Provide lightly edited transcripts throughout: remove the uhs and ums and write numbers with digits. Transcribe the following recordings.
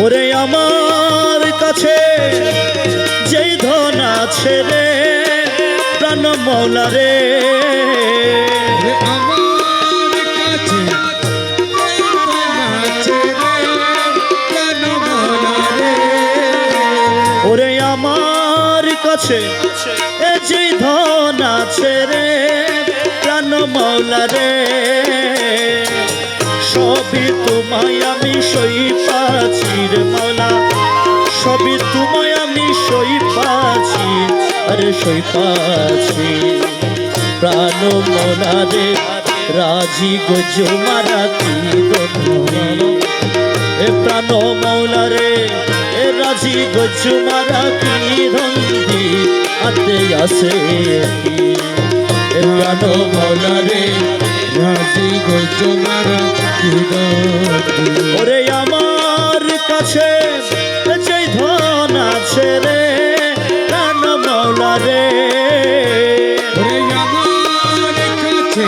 ওরে আমার কাছে যেই ধন আছে রে প্রাণ মৌলা রে, আমার কাছে ওরে আমার কাছে যেই ধন আছে রে প্রাণ মৌলা রে, সবই তোমায় আমি সই পাচ্ছি রে মৌলা, সবই তোমায় আমি সই পাচ্ছি, আরে সই পাচ্ছি। প্রাণ মৌলা রে রাজি গজো মারা কি এ প্রাণ মৌলা রে এ রাজি গজো মারা কি রঙ্গি আতে আসে কি, এ প্রাণ মৌলা রে রাজি গজো মারা কি রঙ্গি। ওরে আমার কাছে যেই ধন আছে রে প্রাণ মৌলা রে, ওরে আমার কাছে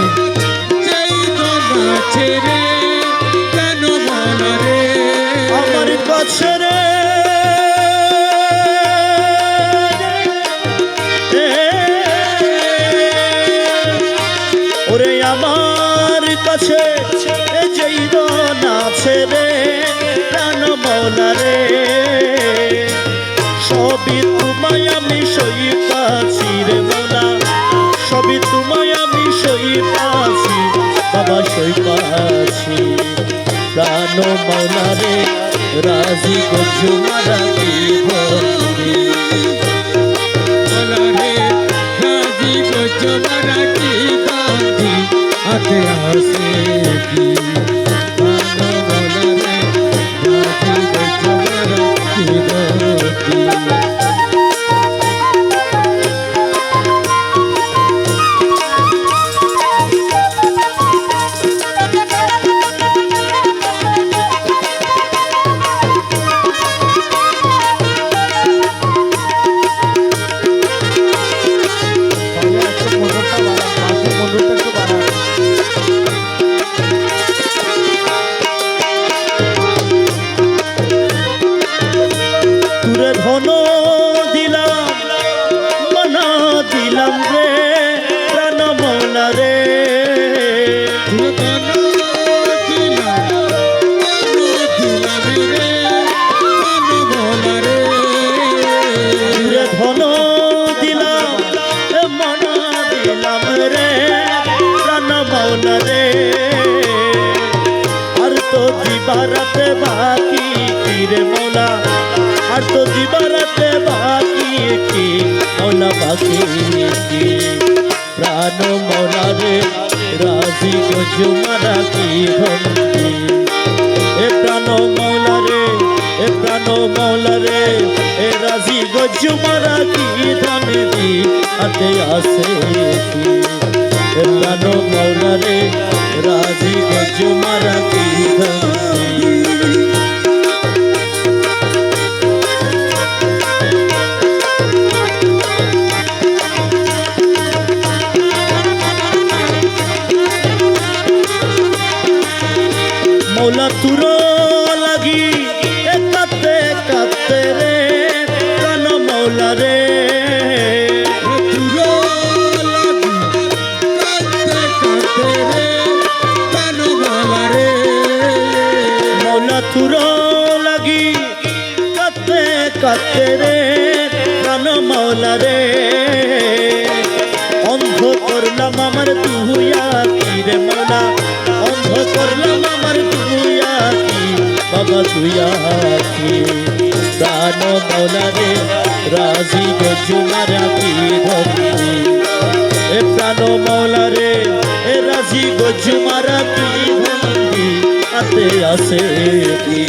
যেই ধন আছে রে প্রাণ মৌলা রে, আমার কাছে রে ওরে আমার কাছে যেই ধন আছে রে প্রাণ মৌলা রে, সবই তোমায় আমি সই পাচ্ছি রে মৌলা, সবই তোমায় আমি সই পাচ্ছি বাবা সই পাচ্ছি। প্রাণ মৌলা রে রাজি গজো মারা কি ভক্তি, মৌলা রে রাজি গজো মারা কি রঙ্গি আতে আসে কি, প্রাণ মৌলা রে রাজি গজো মারা কি রঙ্গি। তুরে ধন দিলাম মনা দিলাম রে প্রাণ মৌলা রে, তুরে ধন দিলাম মনা দিলাম রে প্রাণ মৌলা রে, আর তো দিবারাতে বাকি কি রে মৌলা, আর তো দিবারাতে বাকি কি মৌলা বাকি কি, প্রাণ মৌলা রে রাজি গজো মারা কি ভক্তি, এ প্রাণ মৌলা রে এ প্রাণ মৌলা রে এ রাজি গজো মারা কি ধন দি আতে আসে কি, এ প্রাণ মৌলা রে রাজি গজো মারা কি ভক্তি। মৌলা তুরো লাগি কাঁদতে কাঁদতে রে প্রাণ মৌলা রে, মৌলা তুরো লাগি কাঁদতে কাঁদতে রে প্রাণ মৌলা রে, অন্ধ করলাম আমার তুহিয়া কি রে মৌলা, অন্ধ করলাম আমার তুহিয়া কি বাবা তুইয়া কি, প্রাণ মৌলা রে রাজি গজো মারা কি ভক্তি, এ প্রাণ মৌলা রে এ রাজি গজো মারা কি ভক্তি আতে আসে কি।